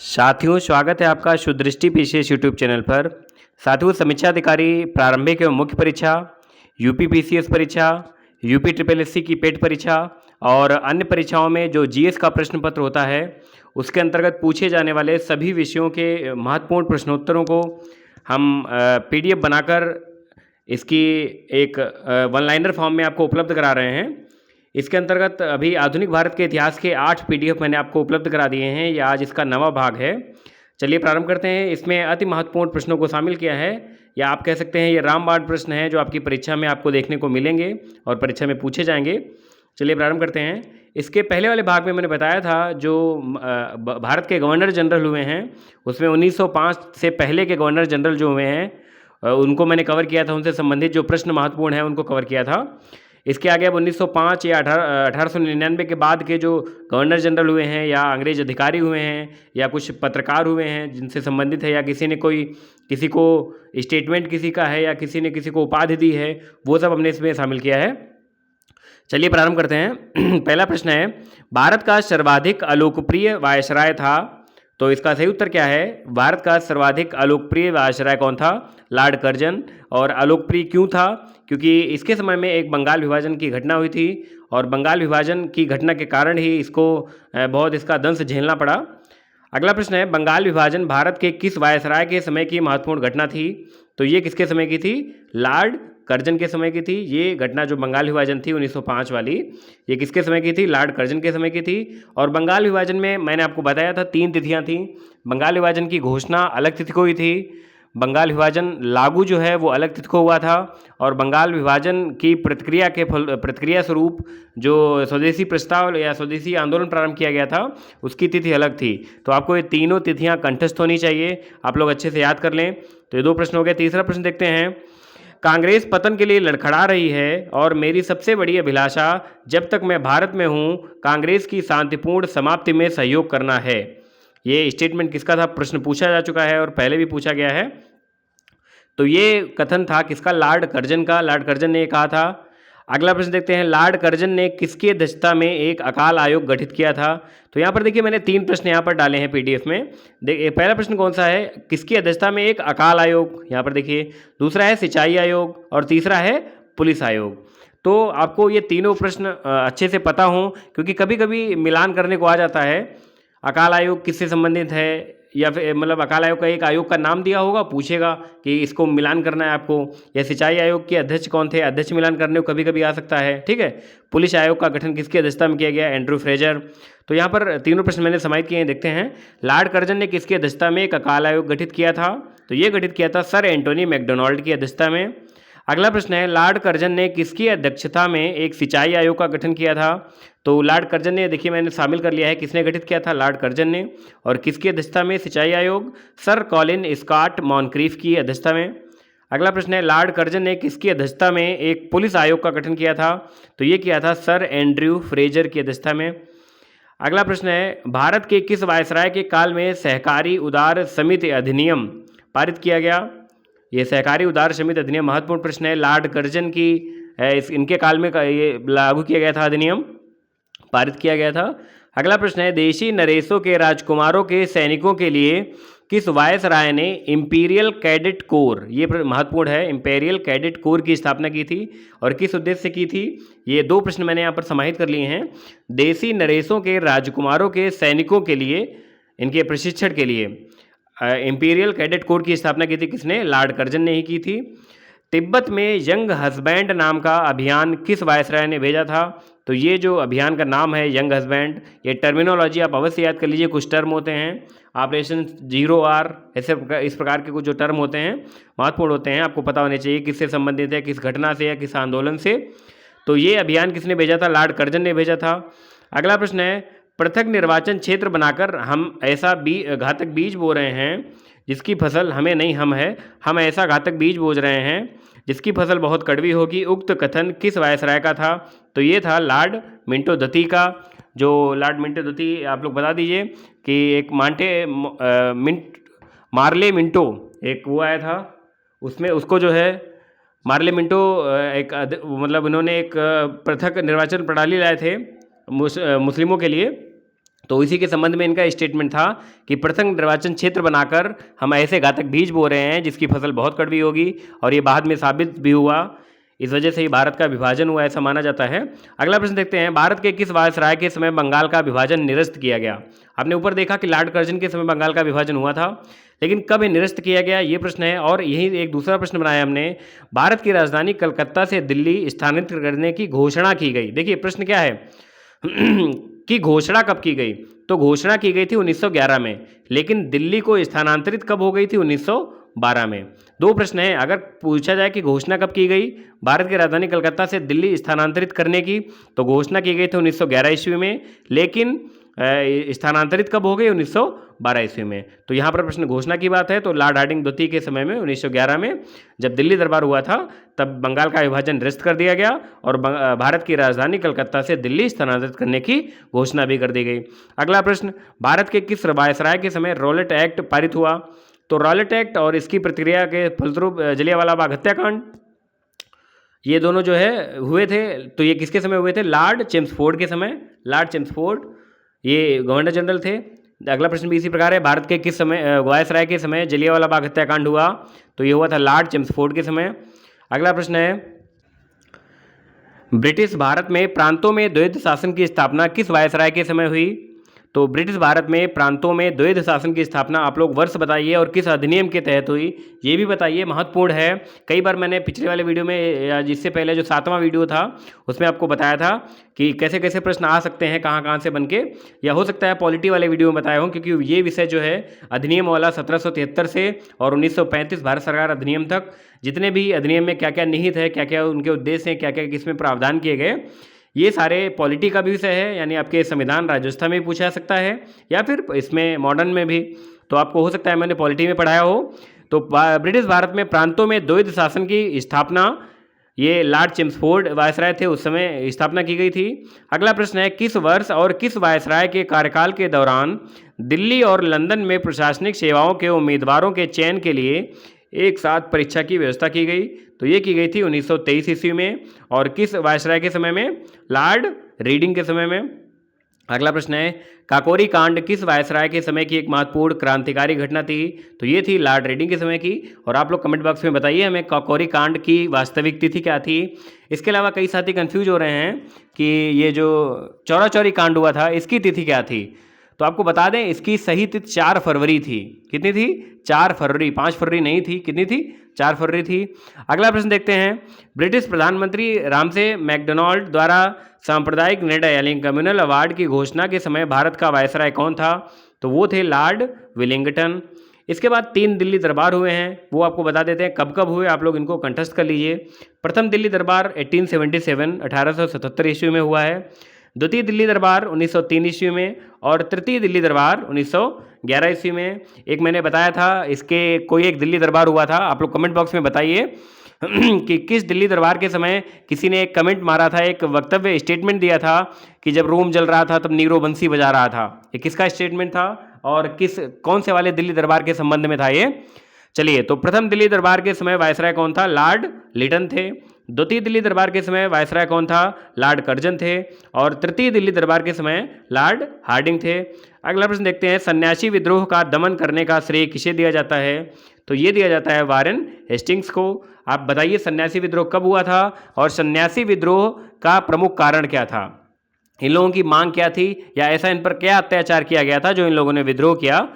साथियों, स्वागत है आपका सुदृष्टि पीसीएस यूट्यूब चैनल पर। साथियों, समीक्षा अधिकारी प्रारंभिक एवं मुख्य परीक्षा, यूपी पीसीएस परीक्षा, यूपी ट्रिपल एससी की पेट परीक्षा और अन्य परीक्षाओं में जो जीएस का प्रश्न पत्र होता है, उसके अंतर्गत पूछे जाने वाले सभी विषयों के महत्वपूर्ण प्रश्नोत्तरों को हम पीडीएफ बनाकर इसकी एक वन लाइनर फॉर्म में आपको उपलब्ध करा रहे हैं। इसके अंतर्गत अभी आधुनिक भारत के इतिहास के 8 पीडीएफ मैंने आपको उपलब्ध करा दिए हैं। यह आज इसका नवा भाग है। चलिए प्रारंभ करते हैं। इसमें अति महत्वपूर्ण प्रश्नों को शामिल किया है, या आप कह सकते हैं ये रामबाण प्रश्न हैं जो आपकी परीक्षा में आपको देखने को मिलेंगे और परीक्षा में पूछे जाएंगे। चलिए प्रारंभ करते हैं। इसके पहले वाले भाग में मैंने बताया था जो भारत के गवर्नर जनरल हुए हैं, उसमें 1905 से पहले के गवर्नर जनरल जो हुए हैं उनको मैंने कवर किया था। उनसे संबंधित जो प्रश्न महत्वपूर्ण हैं उनको कवर किया था। इसके आगे अब 1905 या 1899 के बाद के जो गवर्नर जनरल हुए हैं, या अंग्रेज अधिकारी हुए हैं, या कुछ पत्रकार हुए हैं जिनसे संबंधित है, या किसी को स्टेटमेंट किसी का है, या किसी ने किसी को उपाधि दी है, वो सब हमने इसमें शामिल किया है। चलिए प्रारंभ करते हैं। पहला प्रश्न है, भारत का सर्वाधिक अलोकप्रिय वायसराय था, तो इसका सही उत्तर क्या है? भारत का सर्वाधिक अलोकप्रिय वायसराय कौन था? Lord Curzon. और अलोकप्रिय क्यों था? क्योंकि इसके समय में एक बंगाल विभाजन की घटना हुई थी, और बंगाल विभाजन की घटना के कारण ही इसको बहुत इसका दंश झेलना पड़ा। अगला प्रश्न है, बंगाल विभाजन भारत के किस वायसराय के समय की महत्वपूर्ण घटना थी? तो ये किसके समय की थी? लॉर्ड कर्जन के समय की थी। ये घटना जो बंगाल विभाजन थी 1905 वाली, ये किसके समय की थी? लॉर्ड कर्जन के समय की थी। और बंगाल विभाजन में मैंने आपको बताया था 3 तिथियां थी। बंगाल विभाजन की घोषणा अलग तिथि को हुई थी, बंगाल विभाजन लागू जो है वो अलग तिथि को हुआ था, और बंगाल विभाजन की प्रतिक्रिया स्वरूप जो स्वदेशी प्रस्ताव या स्वदेशी आंदोलन प्रारंभ किया गया था उसकी तिथि अलग थी। तो आपको ये तीनों तिथियां कंठस्थ होनी चाहिए, आप लोग अच्छे से याद कर लें। तो ये 2 प्रश्न हो गए। तीसरा प्रश्न देखते हैं, कांग्रेस पतन के लिए लड़खड़ा रही है और मेरी सबसे बड़ी अभिलाषा जब तक मैं भारत में हूँ कांग्रेस की शांतिपूर्ण समाप्ति में सहयोग करना है। ये स्टेटमेंट किसका था? प्रश्न पूछा जा चुका है और पहले भी पूछा गया है। तो ये कथन था किसका? लॉर्ड कर्जन का। लॉर्ड कर्जन ने ये कहा था। अगला प्रश्न देखते हैं, लॉर्ड कर्जन ने किसकी अध्यक्षता में एक अकाल आयोग गठित किया था? तो यहाँ पर देखिए मैंने 3 प्रश्न यहाँ पर डाले हैं पीडीएफ में। देखिए पहला प्रश्न कौन सा है? किसकी अध्यक्षता में एक अकाल आयोग, यहाँ पर देखिए। दूसरा है सिंचाई आयोग, और तीसरा है पुलिस आयोग। तो आपको ये तीनों प्रश्न अच्छे से पता हों, क्योंकि कभी कभी मिलान करने को आ जाता है। अकाल आयोग किससे संबंधित है, या फिर मतलब अकाल आयोग का एक आयोग का नाम दिया होगा, पूछेगा कि इसको मिलान करना है आपको। या सिंचाई आयोग के अध्यक्ष कौन थे, अध्यक्ष मिलान करने को कभी कभी आ सकता है, ठीक है। पुलिस आयोग का गठन किसकी अध्यक्षता में किया गया? Andrew Fraser. तो यहाँ पर तीनों प्रश्न मैंने समाहित किए हैं, देखते हैं। लॉर्ड कर्जन ने किसकी अध्यक्षता में एक अकाल आयोग गठित किया था? तो ये गठित किया था सर एंटोनी मैकडोनाल्ड की अध्यक्षता में। अगला प्रश्न है, लॉर्ड कर्जन ने किसकी अध्यक्षता में एक सिंचाई आयोग का गठन किया था? तो लॉर्ड कर्जन ने, देखिए मैंने शामिल कर लिया है, किसने गठित किया था? लॉर्ड कर्जन ने। और किसकी अध्यक्षता में सिंचाई आयोग? सर कॉलिन स्कॉट मॉनक्रीफ की अध्यक्षता में। अगला प्रश्न है, लॉर्ड कर्जन ने किसकी अध्यक्षता में एक पुलिस आयोग का गठन किया था? तो ये किया था सर एंड्रयू फ्रेजर की अध्यक्षता में। अगला प्रश्न है, भारत के किस वायसराय के काल में सहकारी उदार समिति अधिनियम पारित किया गया? ये सहकारी उदार समिति अधिनियम महत्वपूर्ण प्रश्न है। लॉर्ड कर्जन की इनके काल में ये लागू किया गया था, अधिनियम पारित किया गया था। अगला प्रश्न है, देशी नरेशों के राजकुमारों के सैनिकों के लिए किस वायसराय ने इंपीरियल कैडेट कोर, ये महत्वपूर्ण है, इंपीरियल कैडेट कोर की स्थापना की थी और किस उद्देश्य से की थी? ये 2 प्रश्न मैंने यहाँ पर समाहित कर लिए हैं। देशी नरेशों के राजकुमारों के सैनिकों के लिए, इनके प्रशिक्षण के लिए इंपीरियल कैडेट कोर की स्थापना की थी किसने? लॉर्ड कर्जन ने ही की थी। तिब्बत में यंग हस्बैंड नाम का अभियान किस वायसराय ने भेजा था? तो ये जो अभियान का नाम है यंग हस्बैंड, ये टर्मिनोलॉजी आप अवश्य याद कर लीजिए। कुछ टर्म होते हैं, ऑपरेशन 0R, ऐसे इस प्रकार के कुछ जो टर्म होते हैं महत्वपूर्ण होते हैं, आपको पता होने चाहिए किससे संबंधित है, किस घटना से या किस आंदोलन से। तो ये अभियान किसने भेजा था? लॉर्ड कर्जन ने भेजा था। अगला प्रश्न है, पृथक निर्वाचन क्षेत्र बनाकर हम ऐसा घातक बीज बो रहे हैं जिसकी फसल हमें नहीं हम है, हम ऐसा घातक बीज बोझ रहे हैं जिसकी फसल बहुत कड़वी होगी। उक्त कथन किस वायसराय का था? तो ये था लॉर्ड मिंटो दत्ती का। जो लॉर्ड मिंटो दत्ती, आप लोग बता दीजिए कि एक मार्ले मिंटो एक वो आया था, उसमें उसको जो है मार्ले मिंटो मतलब उन्होंने एक पृथक निर्वाचन प्रणाली लाए थे मुस्लिमों के लिए, तो इसी के संबंध में इनका स्टेटमेंट था कि पृथक निर्वाचन क्षेत्र बनाकर हम ऐसे घातक बीज बो रहे हैं जिसकी फसल बहुत कड़वी होगी, और ये बाद में साबित भी हुआ। इस वजह से ही भारत का विभाजन हुआ, ऐसा माना जाता है। अगला प्रश्न देखते हैं, भारत के किस वायसराय के समय बंगाल का विभाजन निरस्त किया गया? आपने ऊपर देखा कि लॉर्ड कर्जन के समय बंगाल का विभाजन हुआ था, लेकिन कब ये निरस्त किया गया, ये प्रश्न है। और यही एक दूसरा प्रश्न बनाया हमने, भारत की राजधानी कलकत्ता से दिल्ली स्थानांतरित करने की घोषणा की गई। देखिए प्रश्न क्या है कि घोषणा कब की गई? तो घोषणा की गई थी 1911 में, लेकिन दिल्ली को स्थानांतरित कब हो गई थी? 1912 में। दो प्रश्न है, अगर पूछा जाए कि घोषणा कब की गई भारत की राजधानी कलकत्ता से दिल्ली स्थानांतरित करने की, तो घोषणा की गई थी 1911 ईस्वी में, लेकिन स्थानांतरित कब हो गई? 1912 ईस्वी में। तो यहाँ पर प्रश्न घोषणा की बात है, तो लॉर्ड हार्डिंग द्वितीय के समय में 1911 में जब दिल्ली दरबार हुआ था, तब बंगाल का विभाजन निरस्त कर दिया गया और भारत की राजधानी कलकत्ता से दिल्ली स्थानांतरित करने की घोषणा भी कर दी गई। अगला प्रश्न, भारत के किस वायसराय के समय रॉलेट एक्ट पारित हुआ? तो रॉलेट एक्ट और इसकी प्रतिक्रिया के फलस्वरूप जलियांवाला बाग हत्याकांड, ये दोनों जो है हुए थे। तो ये किसके समय हुए थे? लॉर्ड चेम्सफोर्ड के समय। लॉर्ड चेम्सफोर्ड ये गवर्नर जनरल थे। अगला प्रश्न भी इसी प्रकार है, भारत के किस समय वायसराय के समय जलियांवाला बाग हत्याकांड हुआ? तो ये हुआ था लॉर्ड चेम्सफोर्ड के समय। अगला प्रश्न है, ब्रिटिश भारत में प्रांतों में द्वैध शासन की स्थापना किस वायसराय के समय हुई? तो ब्रिटिश भारत में प्रांतों में द्वैध शासन की स्थापना आप लोग वर्ष बताइए और किस अधिनियम के तहत हुई, ये भी बताइए, महत्वपूर्ण है। कई बार मैंने पिछले वाले वीडियो में या जिससे पहले जो 7वां वीडियो था उसमें आपको बताया था कि कैसे कैसे प्रश्न आ सकते हैं, कहाँ कहाँ से बन के, या हो सकता है पॉलिटी वाले वीडियो में बताया हूँ, क्योंकि ये विषय जो है अधिनियम वाला 1773 से और 1935 भारत सरकार अधिनियम तक, जितने भी अधिनियम में क्या क्या निहित है, क्या क्या उनके उद्देश्य हैं, क्या क्या किसमें प्रावधान किए गए, ये सारे पॉलिटी का भी विषय है। यानी आपके संविधान राज्य व्यवस्था में भी पूछा जा सकता है या फिर इसमें मॉडर्न में भी, तो आपको हो सकता है मैंने पॉलिटी में पढ़ाया हो। तो ब्रिटिश भारत में प्रांतों में द्वैध शासन की स्थापना ये लॉर्ड चेम्सफोर्ड वायसराय थे, उस समय स्थापना की गई थी। अगला प्रश्न है, किस वर्ष और किस वायसराय के कार्यकाल के दौरान दिल्ली और लंदन में प्रशासनिक सेवाओं के उम्मीदवारों के चयन के लिए एक साथ परीक्षा की व्यवस्था की गई? तो ये की गई थी 1923 ईस्वी में। और किस वायसराय के समय में? लॉर्ड रीडिंग के समय में। अगला प्रश्न है, काकोरी कांड किस वायसराय के समय की एक महत्वपूर्ण क्रांतिकारी घटना थी? तो ये थी लॉर्ड रीडिंग के समय की। और आप लोग कमेंट बॉक्स में बताइए हमें काकोरी कांड की वास्तविक तिथि क्या थी। इसके अलावा कई साथी कंफ्यूज हो रहे हैं कि ये जो चौरा चौरी कांड हुआ था इसकी तिथि क्या थी। तो आपको बता दें इसकी सही तिथि 4 फरवरी थी। कितनी थी? 4 फरवरी, 5 फरवरी नहीं थी। कितनी थी? 4 फरवरी थी। अगला प्रश्न देखते हैं, ब्रिटिश प्रधानमंत्री रामसे मैकडोनाल्ड द्वारा सांप्रदायिक निर्णय यानी कम्युनल अवार्ड की घोषणा के समय भारत का वायसराय कौन था? तो वो थे लॉर्ड वेलिंगटन। इसके बाद 3 दिल्ली दरबार हुए हैं, वो आपको बता देते हैं कब कब हुए, आप लोग इनको कंठस्थ कर लीजिए। प्रथम दिल्ली दरबार 1877 ईस्वी में हुआ है। द्वितीय दिल्ली दरबार 1903 ईस्वी में और तृतीय दिल्ली दरबार 1911 ईस्वी में। एक मैंने बताया था इसके कोई एक दिल्ली दरबार हुआ था, आप लोग कमेंट बॉक्स में बताइए कि किस दिल्ली दरबार के समय किसी ने एक कमेंट मारा था, एक वक्तव्य स्टेटमेंट दिया था कि जब रोम जल रहा था तब नीरो बंसी बजा रहा था। ये किसका स्टेटमेंट था और कौन से वाले दिल्ली दरबार के संबंध में था ये? चलिए, तो प्रथम दिल्ली दरबार के समय वायसराय कौन था? लॉर्ड लिटन थे। द्वितीय दिल्ली दरबार के समय वायसराय कौन था? लॉर्ड कर्जन थे। और तृतीय दिल्ली दरबार के समय लॉर्ड हार्डिंग थे। अगला प्रश्न देखते हैं, सन्यासी विद्रोह का दमन करने का श्रेय किसे दिया जाता है? तो ये दिया जाता है वारेन हेस्टिंग्स को। आप बताइए सन्यासी विद्रोह कब हुआ था और सन्यासी विद्रोह का प्रमुख कारण क्या था? इन लोगों की मांग क्या थी या ऐसा इन पर क्या अत्याचार किया गया था जो इन लोगों ने विद्रोह किया?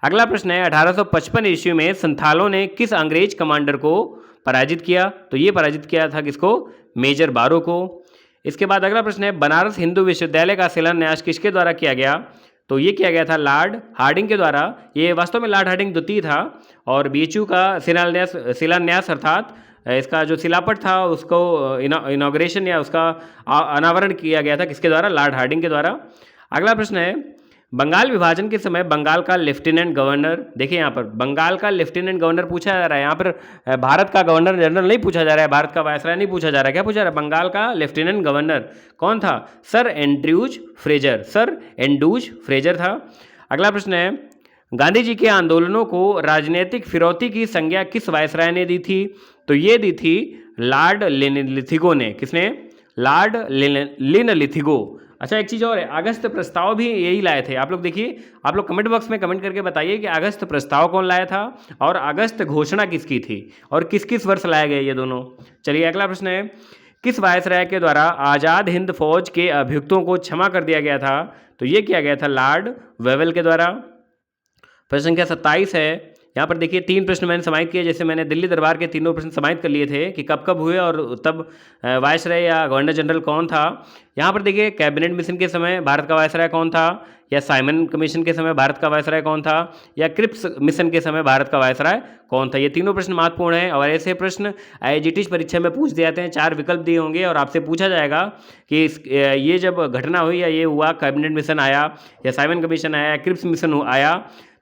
अगला प्रश्न है, 1855 ईस्वी में संथालों ने किस अंग्रेज कमांडर को पराजित किया? तो ये पराजित किया था किसको? मेजर बारो को। इसके बाद अगला प्रश्न है, बनारस हिंदू विश्वविद्यालय का शिलान्यास किसके द्वारा किया गया? तो ये किया गया था लॉर्ड हार्डिंग के द्वारा। ये वास्तव में लॉर्ड हार्डिंग द्वितीय था और बीएचयू का शिलान्यास अर्थात इसका जो शिलापट था उसको इनॉग्रेशन या उसका अनावरण किया गया था किसके द्वारा? लॉर्ड हार्डिंग के द्वारा। अगला प्रश्न है, बंगाल विभाजन के समय बंगाल का लेफ्टिनेंट गवर्नर, देखिए यहाँ पर बंगाल का लेफ्टिनेंट गवर्नर पूछा जा रहा है, यहाँ पर भारत का गवर्नर जनरल नहीं पूछा जा रहा है, भारत का वायसराय नहीं पूछा जा रहा है। क्या पूछा जा रहा है? बंगाल का लेफ्टिनेंट गवर्नर कौन था? Sir Andrews Fraser. Sir Andrews Fraser था। अगला प्रश्न है, गांधी जी के आंदोलनों को राजनीतिक फिरौती की संज्ञा किस वायसराय ने दी थी? तो ये दी थी लॉर्ड लिथिगो ने। किसने? लॉर्ड लिनलिथिगो। अच्छा, एक चीज़ और है, अगस्त प्रस्ताव भी यही लाए थे। आप लोग देखिए, आप लोग कमेंट बॉक्स में कमेंट करके बताइए कि अगस्त प्रस्ताव कौन लाया था और अगस्त घोषणा किसकी थी और किस किस वर्ष लाए गए ये दोनों। चलिए अगला प्रश्न है, किस वायसराय के द्वारा आज़ाद हिंद फौज के अभियुक्तों को क्षमा कर दिया गया था? तो ये किया गया था लॉर्ड वेवेल के द्वारा। प्रश्न संख्या 27 है। यहाँ पर देखिए 3 प्रश्न मैंने समाहित किए, जैसे मैंने दिल्ली दरबार के तीनों प्रश्न समाहित कर लिए थे कि कब कब हुए और तब वायसराय या गवर्नर जनरल कौन था। यहाँ पर देखिए कैबिनेट मिशन के समय भारत का वायसराय कौन था, या साइमन कमीशन के समय भारत का वायसराय कौन था, या क्रिप्स मिशन के समय भारत का वायसराय कौन था। ये तीनों प्रश्न महत्वपूर्ण हैं और ऐसे प्रश्न IIT परीक्षा में पूछ दिए जाते हैं। 4 विकल्प दिए होंगे और आपसे पूछा जाएगा कि ये जब घटना हुई या ये हुआ, कैबिनेट मिशन आया या साइमन कमीशन आया या क्रिप्स मिशन आया,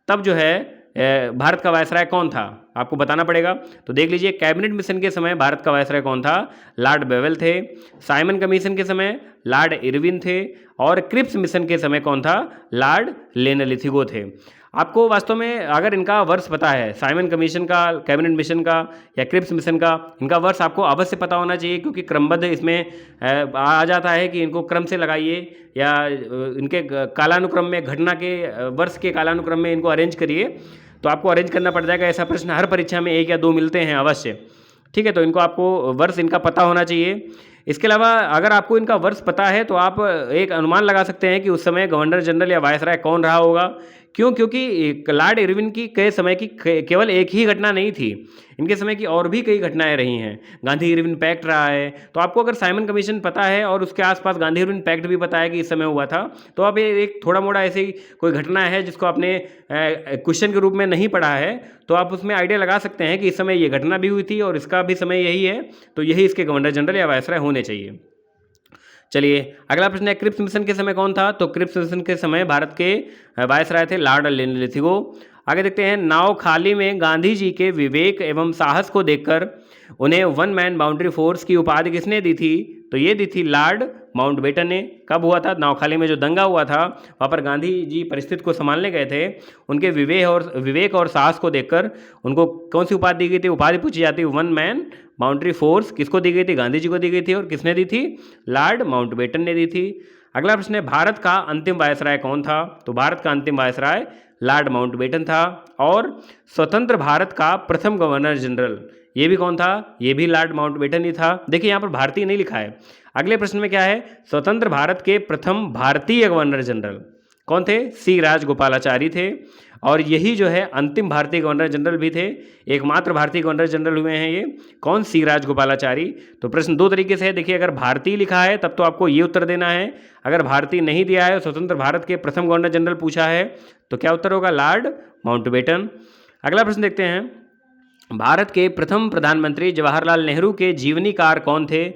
तब जो है भारत का वायसराय कौन था, आपको बताना पड़ेगा। तो देख लीजिए, कैबिनेट मिशन के समय भारत का वायसराय कौन था, लॉर्ड बेवेल थे। साइमन कमीशन के समय लॉर्ड इरविन थे और क्रिप्स मिशन के समय कौन था, लॉर्ड लिनलिथिगो थे। आपको वास्तव में अगर इनका वर्ष पता है, साइमन कमीशन का, कैबिनेट मिशन का या क्रिप्स मिशन का, इनका वर्ष आपको अवश्य पता होना चाहिए, क्योंकि क्रमबद्ध इसमें आ जाता है कि इनको क्रम से लगाइए या इनके कालानुक्रम में, घटना के वर्ष के कालानुक्रम में इनको अरेंज करिए। तो आपको अरेंज करना पड़ जाएगा। ऐसा प्रश्न हर परीक्षा में 1 या 2 मिलते हैं अवश्य, ठीक है। तो इनको आपको वर्ष इनका पता होना चाहिए। इसके अलावा अगर आपको इनका वर्ष पता है तो आप एक अनुमान लगा सकते हैं कि उस समय गवर्नर जनरल या वायसराय कौन रहा होगा। क्यों? क्योंकि लॉर्ड इरविन की के समय की केवल एक ही घटना नहीं थी, इनके समय की और भी कई घटनाएं रही हैं। गांधी इरविन पैक्ट रहा है, तो आपको अगर साइमन कमीशन पता है और उसके आसपास गांधी इरविन पैक्ट भी पता है कि इस समय हुआ था, तो आप एक थोड़ा मोड़ा ऐसे ही कोई घटना है जिसको आपने क्वेश्चन के रूप में नहीं पढ़ा है, तो आप उसमें आइडिया लगा सकते हैं कि इस समय ये घटना भी हुई थी और इसका भी समय यही है, तो यही इसके गवर्नर जनरल या वायसराय होने चाहिए। चलिए अगला प्रश्न है, क्रिप्स मिशन के समय कौन था? तो क्रिप्स मिशन के समय भारत के वायसराय थे लॉर्ड लिनलिथिगो। आगे देखते हैं, नाव खाली में गांधी जी के विवेक एवं साहस को देखकर उन्हें 1 मैन बाउंड्री फोर्स की उपाधि किसने दी थी? तो ये दी थी लॉर्ड माउंटबेटन ने। कब हुआ था? नावखाली में जो दंगा हुआ था, वहाँ पर गांधी जी परिस्थिति को संभालने गए थे। उनके विवेक और साहस को देखकर उनको कौन सी उपाधि दी गई थी? उपाधि पूछी जाती है 1 मैन बाउंड्री फोर्स। किसको दी गई थी? गांधी जी को दी गई थी। और किसने दी थी? लॉर्ड माउंटबेटन ने दी थी। अगला प्रश्न है, भारत का अंतिम वायसराय कौन था? तो भारत का अंतिम वायसराय लॉर्ड माउंटबेटन था। और स्वतंत्र भारत का प्रथम गवर्नर जनरल ये भी कौन था? ये भी लॉर्ड माउंटबेटन ही था। देखिए यहाँ पर भारतीय नहीं लिखा है। अगले प्रश्न में क्या है? स्वतंत्र भारत के प्रथम भारतीय गवर्नर जनरल कौन थे? सी राजगोपालाचारी थे। और यही जो है अंतिम भारतीय गवर्नर जनरल भी थे, एकमात्र भारतीय गवर्नर जनरल हुए हैं ये। कौन? सी राजगोपालाचारी। तो प्रश्न 2 तरीके से है। देखिए, अगर भारतीय लिखा है तब तो आपको ये उत्तर देना है, अगर भारतीय नहीं दिया है, स्वतंत्र भारत के प्रथम गवर्नर जनरल पूछा है, तो क्या उत्तर होगा? Lord Mountbatten. अगला प्रश्न देखते हैं, भारत के प्रथम प्रधानमंत्री जवाहरलाल नेहरू के जीवनीकार कौन थे?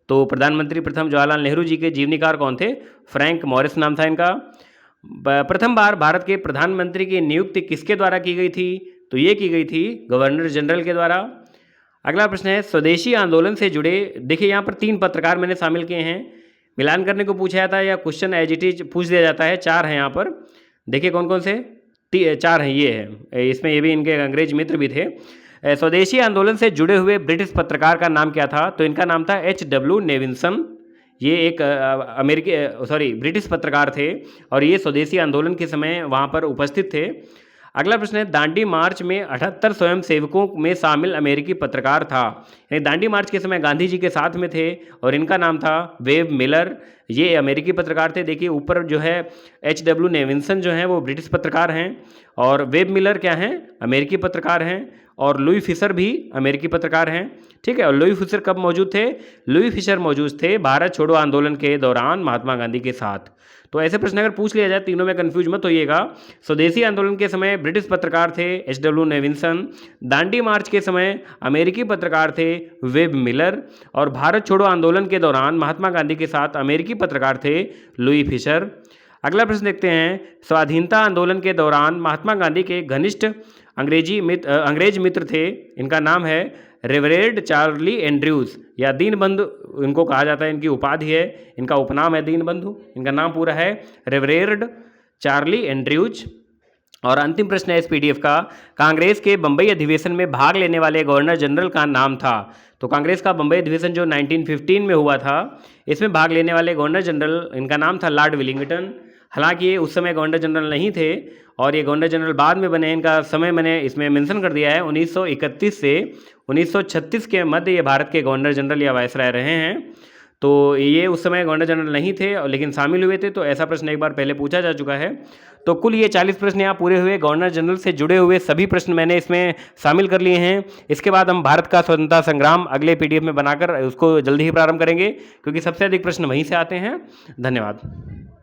तो प्रधानमंत्री प्रथम जवाहरलाल नेहरू जी के जीवनीकार कौन थे? फ्रैंक मॉरिस नाम था इनका। प्रथम बार भारत के प्रधानमंत्री की नियुक्ति किसके द्वारा की गई थी? तो ये की गई थी गवर्नर जनरल के द्वारा। अगला प्रश्न है, स्वदेशी आंदोलन से जुड़े, देखिए यहाँ पर 3 पत्रकार मैंने शामिल किए हैं, मिलान करने को पूछा जाता है या क्वेश्चन IIT पूछ दिया जाता है। 4 हैं यहाँ पर, देखिए कौन कौन से 4 हैं। ये है, इसमें ये भी इनके अंग्रेज मित्र भी थे। स्वदेशी आंदोलन से जुड़े हुए ब्रिटिश पत्रकार का नाम क्या था? तो इनका नाम था HW नेविंसन। ये एक ब्रिटिश पत्रकार थे और ये स्वदेशी आंदोलन के समय वहाँ पर उपस्थित थे। अगला प्रश्न है, दांडी मार्च में 78 स्वयंसेवकों में शामिल अमेरिकी पत्रकार था। यानी दांडी मार्च के समय गांधी जी के साथ में थे और इनका नाम था वेब मिलर। ये अमेरिकी पत्रकार थे। देखिए ऊपर जो है HW नेविंसन जो हैं वो ब्रिटिश पत्रकार हैं और वेब मिलर क्या हैं? अमेरिकी पत्रकार हैं। और लुई फिशर भी अमेरिकी पत्रकार हैं, ठीक है। और लुई फिशर कब मौजूद थे? लुई फिशर मौजूद थे भारत छोड़ो आंदोलन के दौरान महात्मा गांधी के साथ। तो ऐसे प्रश्न अगर पूछ लिया जाए, तीनों में कंफ्यूज मत होइएगा। स्वदेशी आंदोलन के समय ब्रिटिश पत्रकार थे HW नेविंसन, दांडी मार्च के समय अमेरिकी पत्रकार थे वेब मिलर, और भारत छोड़ो आंदोलन के दौरान महात्मा गांधी के साथ अमेरिकी पत्रकार थे लुई फिशर। अगला प्रश्न देखते हैं, स्वाधीनता आंदोलन के दौरान महात्मा गांधी के घनिष्ठ अंग्रेज मित्र थे, इनका नाम है रेवरेंड चार्ली एंड्रयूज या दीनबंधु इनको कहा जाता है, इनकी उपाधि है, इनका उपनाम है दीनबंधु, इनका नाम पूरा है रेवरेंड चार्ली एंड्रयूज। और अंतिम प्रश्न है इस पीडीएफ का, कांग्रेस के बंबई अधिवेशन में भाग लेने वाले गवर्नर जनरल का नाम था। तो कांग्रेस का बंबई अधिवेशन जो 1915 में हुआ था, इसमें भाग लेने वाले गवर्नर जनरल, इनका नाम था लॉर्ड विलिंगटन। हालांकि ये उस समय गवर्नर जनरल नहीं थे और ये गवर्नर जनरल बाद में बने। इनका समय मैंने इसमें मेंशन कर दिया है, 1931 से 1936 के मध्य ये भारत के गवर्नर जनरल या वायसराय रहे हैं। तो ये उस समय गवर्नर जनरल नहीं थे और लेकिन शामिल हुए थे, तो ऐसा प्रश्न एक बार पहले पूछा जा चुका है। तो कुल ये 40 प्रश्न यहाँ पूरे हुए। गवर्नर जनरल से जुड़े हुए सभी प्रश्न मैंने इसमें शामिल कर लिए हैं। इसके बाद हम भारत का स्वतंत्रता संग्राम अगले पीडीएफ में बनाकर उसको जल्दी ही प्रारंभ करेंगे, क्योंकि सबसे अधिक प्रश्न वहीं से आते हैं। धन्यवाद।